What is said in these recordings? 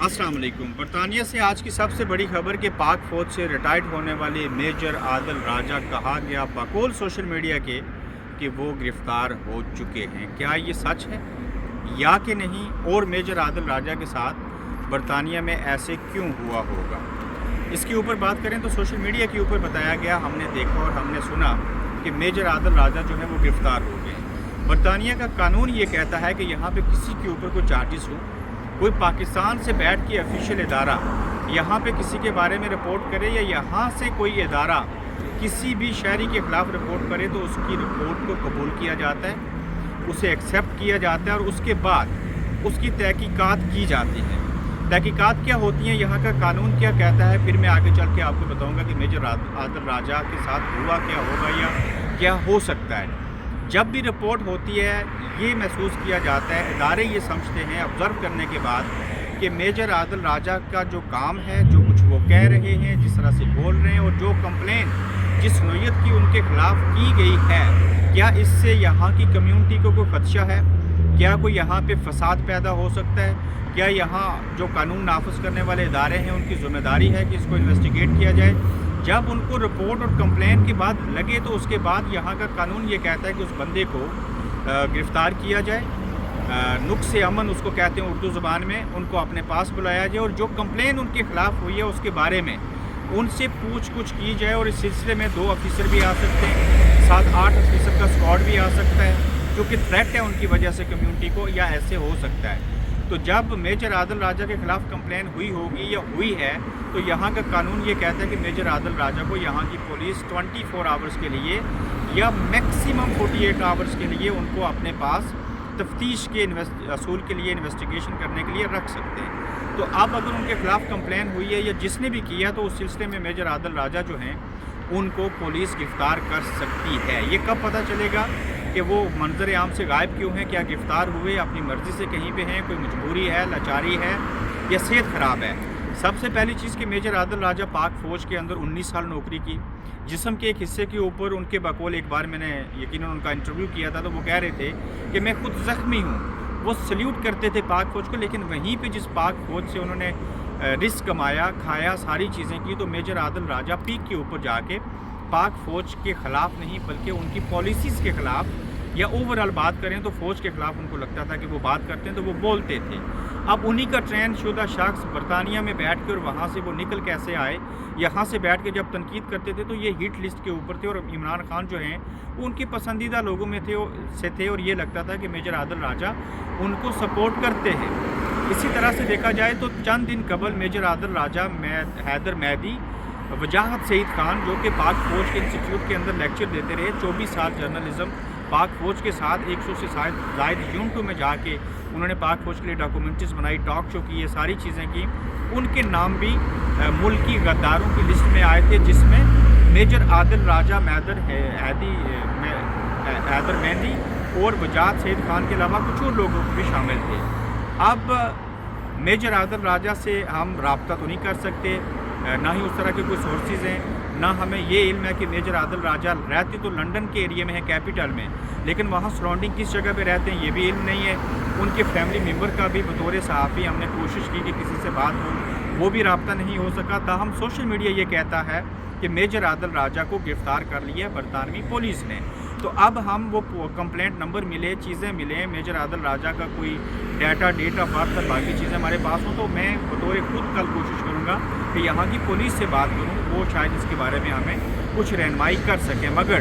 अस्सलाम वालेकुम। बरतानिया से आज की सबसे बड़ी खबर कि पाक फ़ौज से रिटायर्ड होने वाले मेजर आदिल राजा कहा गया बकौल सोशल मीडिया के कि वो गिरफ़्तार हो चुके हैं। क्या ये सच है या कि नहीं, और मेजर आदिल राजा के साथ बरतानिया में ऐसे क्यों हुआ होगा, इसके ऊपर बात करें तो सोशल मीडिया के ऊपर बताया गया, हमने देखा और हमने सुना कि मेजर आदिल राजा जो है वो गिरफ़्तार हो गए। बरतानिया का कानून ये कहता है कि यहाँ पे किसी के ऊपर कोई चार्जेस हो, कोई पाकिस्तान से बैठ के ऑफिशियल इदारा यहाँ पे किसी के बारे में रिपोर्ट करे या यहाँ से कोई इदारा किसी भी शहरी के ख़िलाफ़ रिपोर्ट करे तो उसकी रिपोर्ट को कबूल किया जाता है, उसे एक्सेप्ट किया जाता है और उसके बाद उसकी तहकीकात की जाती है। तहकीकात क्या होती हैं, यहाँ का कानून क्या कहता है, फिर मैं आगे चल के आपको बताऊँगा कि मेजर आदिल राजा के साथ हुआ क्या होगा या क्या हो सकता है। जब भी रिपोर्ट होती है ये महसूस किया जाता है, इदारे ये समझते हैं ऑब्ज़र्व करने के बाद कि मेजर आदिल राजा का जो काम है, जो कुछ वो कह रहे हैं, जिस तरह से बोल रहे हैं और जो कंप्लेन जिस नोयत की उनके ख़िलाफ़ की गई है, क्या इससे यहाँ की कम्यूनिटी को कोई ख़दशा है, क्या कोई यहाँ पे फसाद पैदा हो सकता है, क्या यहाँ जो कानून नाफिज करने वाले इदारे हैं उनकी ज़िम्मेदारी है कि इसको इन्वेस्टिगेट किया जाए। जब उनको रिपोर्ट और कंप्लेन के बाद लगे तो उसके बाद यहाँ का कानून ये कहता है कि उस बंदे को गिरफ़्तार किया जाए, नुक्स अमन उसको कहते हैं उर्दू ज़बान में, उनको अपने पास बुलाया जाए और जो कंप्लेन उनके ख़िलाफ़ हुई है उसके बारे में उनसे पूछ कुछ की जाए। और इस सिलसिले में 2 ऑफिसर भी आ सकते हैं, 7-8 ऑफिसर का स्क्वाड भी आ सकता है, जो कि थ्रेट है उनकी वजह से कम्यूनिटी को, या ऐसे हो सकता है। तो जब मेजर आदिल राजा के ख़िलाफ़ कंप्लेन हुई होगी या हुई है तो यहाँ का कानून ये कहता है कि मेजर आदिल राजा को यहाँ की पुलिस 24 आवर्स के लिए या मैक्सिमम 48 आवर्स के लिए उनको अपने पास तफ्तीश के असूल के लिए इन्वेस्टिगेशन करने के लिए रख सकते हैं। तो अब अगर उनके ख़िलाफ़ कंप्लेन हुई है या जिसने भी किया तो उस सिलसिले में मेजर आदिल राजा जो हैं उनको पुलिस गिरफ़्तार कर सकती है। ये कब पता चलेगा कि वो मंजर आम से गायब क्यों हैं, क्या गिरफ़्तार हुए अपनी मर्ज़ी से कहीं पे हैं, कोई मजबूरी है, लाचारी है या सेहत ख़राब है। सबसे पहली चीज़ कि मेजर आदिल राजा पाक फ़ौज के अंदर 19 साल नौकरी की, जिस्म के एक हिस्से के ऊपर उनके बकौल एक बार मैंने यकीनन उनका इंटरव्यू किया था तो वो कह रहे थे कि मैं खुद ज़ख्मी हूँ। वो सल्यूट करते थे पाक फ़ौज को, लेकिन वहीं पे जिस पाक फ़ौज से उन्होंने रिस्क कमाया, खाया, सारी चीज़ें की, तो मेजर आदिल राजा पीक के ऊपर जाके पाक फ़ौज के ख़िलाफ़ नहीं बल्कि उनकी पॉलिसीज़ के ख़िलाफ़ या ओवरऑल बात करें तो फ़ौज के ख़िलाफ़ उनको लगता था कि वो बात करते हैं तो वो बोलते थे। अब उन्हीं का ट्रेन शुदा शख्स बरतानिया में बैठ के और वहाँ से वो निकल कैसे आए, यहाँ से बैठ के जब तनकीद करते थे तो ये हिट लिस्ट के ऊपर थे और इमरान खान जो हैं वो उनके पसंदीदा लोगों में थे और ये लगता था कि मेजर आदिल राजा उनको सपोर्ट करते हैं। इसी तरह से देखा जाए तो चंद दिन कबल मेजर आदिल राजा हैदर मैदी वजाहत सईद खान जो कि पाक फ़ौज के इंस्टीट्यूट के अंदर लेक्चर देते रहे, 24 साल जर्नलिज़म पाक फ़ौज के साथ 100 से ज़ायद यूनिटों में जाके उन्होंने पाक फ़ौज के लिए डॉक्यूमेंट्रीज बनाई, टॉक शो की, ये सारी चीज़ें की। उनके नाम भी मुल्की गद्दारों की लिस्ट में आए थे, जिसमें मेजर आदिल राजा, हैदर मेहदी और वजाहत सईद खान के अलावा कुछ और लोगों भी शामिल थे। अब मेजर आदिल राजा से हम रब्ता तो नहीं कर सकते, ना ही उस तरह के कोई सोर्सेज हैं, ना हमें ये इल्म है कि मेजर आदिल राजा रहते तो लंदन के एरिया में है, कैपिटल में, लेकिन वहाँ सराउंडिंग किस जगह पे रहते हैं ये भी इल्म नहीं है। उनके फैमिली मेम्बर का भी बतौर सहाफ़ी हमने कोशिश की कि किसी से बात हो, वो भी रब्ता नहीं हो सका। ताहम सोशल मीडिया ये कहता है कि मेजर आदिल राजा को गिरफ़्तार कर लिया बरतानवी पुलिस ने। तो अब हम वो कंप्लेंट नंबर मिले, चीज़ें मिले, मेजर आदिल राजा का कोई डाटा, डेट ऑफ बर्थ और बाकी चीज़ें हमारे पास हों तो मैं बतौर खुद कल कोशिश करूँगा कि यहाँ की पुलिस से बात करूँ, वो शायद इसके बारे में हमें कुछ रहनुमाई कर सकें। मगर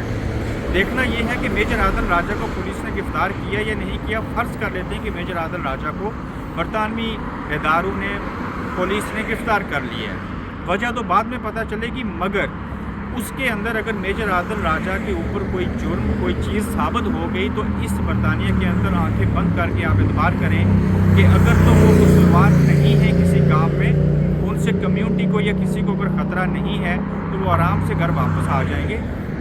देखना ये है कि मेजर आदिल राजा को पुलिस ने गिरफ़्तार किया या नहीं किया। फ़र्ज़ कर लेते हैं कि मेजर आदिल राजा को बरतानवी इदारों ने, पुलिस ने गिरफ़्तार कर लिया है, वजह तो बाद में पता चलेगी, मगर उसके अंदर अगर मेजर आदिल राजा के ऊपर कोई जुर्म, कोई चीज़ साबित हो गई तो इस बरतानिया के अंदर आंखें बंद करके आप एतबार करें कि अगर तो वो मुसलमान नहीं है किसी काम में, उनसे कम्यूनिटी को या किसी को अगर ख़तरा नहीं है तो वो आराम से घर वापस आ जाएंगे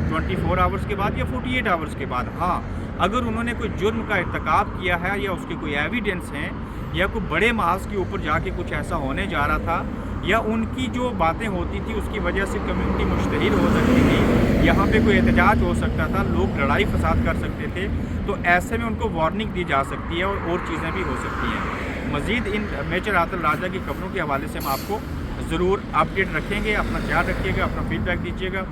24 आवर्स के बाद या 48 आवर्स के बाद। हाँ, अगर उन्होंने कोई जुर्म का इर्तिकाब किया है या उसके कोई एविडेंस हैं या कोई बड़े मास के ऊपर जाके कुछ ऐसा होने जा रहा था या उनकी जो बातें होती थी उसकी वजह से कम्यूनिटी मुश्तहिर हो सकती थी, यहाँ पे कोई एहतजाज हो सकता था, लोग लड़ाई फसाद कर सकते थे, तो ऐसे में उनको वार्निंग दी जा सकती है और चीज़ें भी हो सकती हैं। مزید ان میجر عادل راجہ کی خبروں کے حوالے سے ہم آپ کو ضرور اپڈیٹ رکھیں گے. اپنا خیال رکھیے گا, اپنا فیڈ بیک دیجیے گا.